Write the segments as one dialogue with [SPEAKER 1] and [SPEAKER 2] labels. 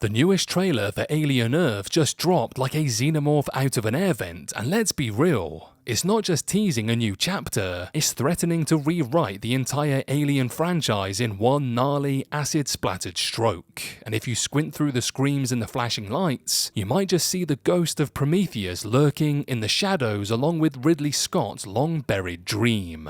[SPEAKER 1] The newest trailer for Alien Earth just dropped like a xenomorph out of an air vent, and let's be real, it's not just teasing a new chapter, it's threatening to rewrite the entire Alien franchise in one gnarly, acid-splattered stroke. And if you squint through the screams and the flashing lights, you might just see the ghost of Prometheus lurking in the shadows along with Ridley Scott's long-buried dream.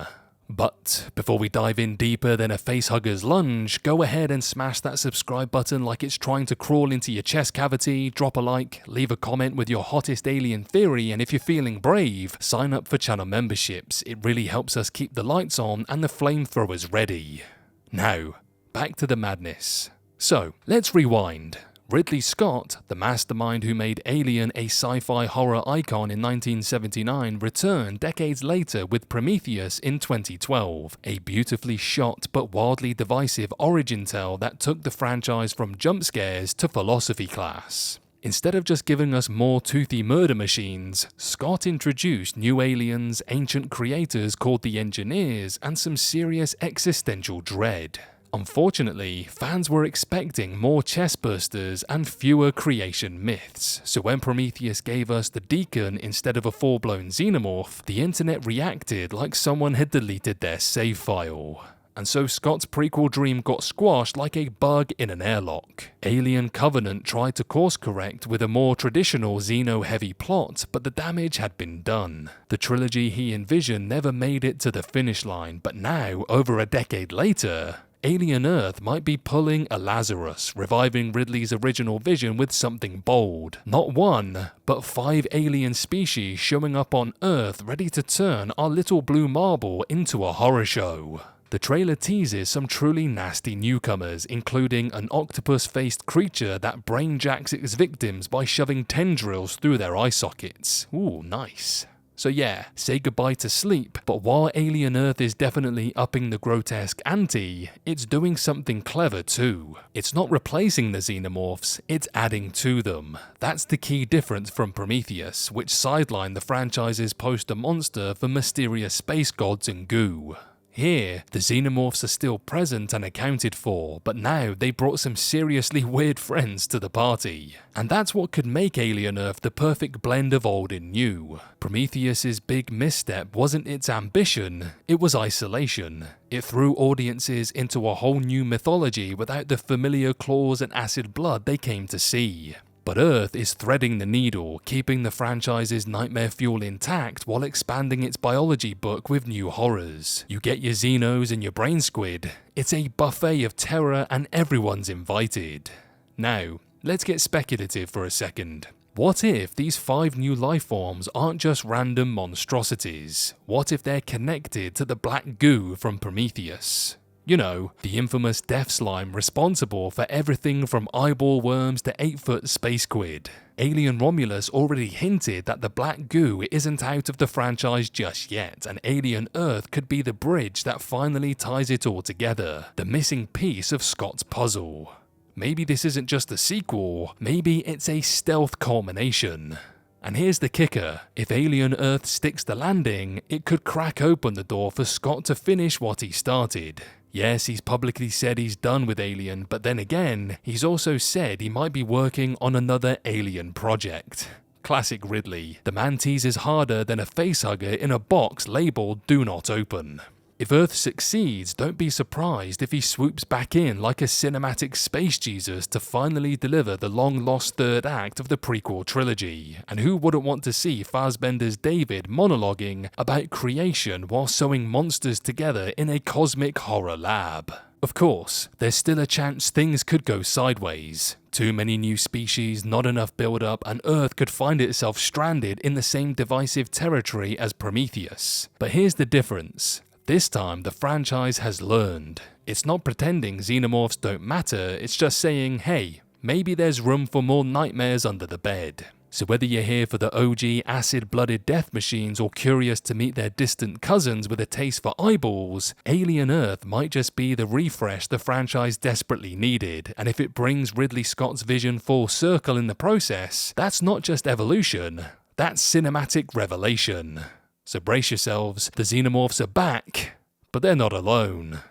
[SPEAKER 1] But before we dive in deeper than a facehugger's lunge, go ahead and smash that subscribe button like it's trying to crawl into your chest cavity, drop a like, leave a comment with your hottest alien theory, and if you're feeling brave, sign up for channel memberships. It really helps us keep the lights on and the flamethrowers ready. Now, back to the madness. So, let's rewind. Ridley Scott, the mastermind who made Alien a sci-fi horror icon in 1979, returned decades later with Prometheus in 2012, a beautifully shot but wildly divisive origin tale that took the franchise from jump scares to philosophy class. Instead of just giving us more toothy murder machines, Scott introduced new aliens, ancient creators called the Engineers, and some serious existential dread. Unfortunately, fans were expecting more chestbursters and fewer creation myths, so when Prometheus gave us the Deacon instead of a full-blown xenomorph, the internet reacted like someone had deleted their save file. And so Scott's prequel dream got squashed like a bug in an airlock. Alien Covenant tried to course correct with a more traditional Xeno-heavy plot, but the damage had been done. The trilogy he envisioned never made it to the finish line, but now, over a decade later, Alien Earth might be pulling a Lazarus, reviving Ridley's original vision with something bold. Not one, but 5 alien species showing up on Earth ready to turn our little blue marble into a horror show. The trailer teases some truly nasty newcomers, including an octopus-faced creature that brainjacks its victims by shoving tendrils through their eye sockets. Ooh, nice. So yeah, say goodbye to sleep, but while Alien Earth is definitely upping the grotesque ante, it's doing something clever too. It's not replacing the xenomorphs, it's adding to them. That's the key difference from Prometheus, which sidelined the franchise's poster monster for mysterious space gods and goo. Here, the xenomorphs are still present and accounted for, but now they brought some seriously weird friends to the party. And that's what could make Alien Earth the perfect blend of old and new. Prometheus's big misstep wasn't its ambition, it was isolation. It threw audiences into a whole new mythology without the familiar claws and acid blood they came to see. But Earth is threading the needle, keeping the franchise's nightmare fuel intact while expanding its biology book with new horrors. You get your Xenos and your brain squid. It's a buffet of terror and everyone's invited. Now, let's get speculative for a second. What if these 5 new life forms aren't just random monstrosities? What if they're connected to the black goo from Prometheus? You know, the infamous death slime responsible for everything from eyeball worms to 8-foot space squid. Alien Romulus already hinted that the black goo isn't out of the franchise just yet, and Alien Earth could be the bridge that finally ties it all together, the missing piece of Scott's puzzle. Maybe this isn't just a sequel, maybe it's a stealth culmination. And here's the kicker, if Alien Earth sticks the landing, it could crack open the door for Scott to finish what he started. Yes, he's publicly said he's done with Alien, but then again, he's also said he might be working on another Alien project. Classic Ridley, the man teases harder than a facehugger in a box labeled "Do Not Open." If Earth succeeds, don't be surprised if he swoops back in like a cinematic space Jesus to finally deliver the long-lost third act of the prequel trilogy. And who wouldn't want to see Fassbender's David monologuing about creation while sewing monsters together in a cosmic horror lab? Of course, there's still a chance things could go sideways. Too many new species, not enough build-up, and Earth could find itself stranded in the same divisive territory as Prometheus. But here's the difference. This time, the franchise has learned. It's not pretending xenomorphs don't matter, it's just saying, hey, maybe there's room for more nightmares under the bed. So whether you're here for the OG acid-blooded death machines or curious to meet their distant cousins with a taste for eyeballs, Alien Earth might just be the refresh the franchise desperately needed, and if it brings Ridley Scott's vision full circle in the process, that's not just evolution, that's cinematic revelation. So brace yourselves, the xenomorphs are back, but they're not alone.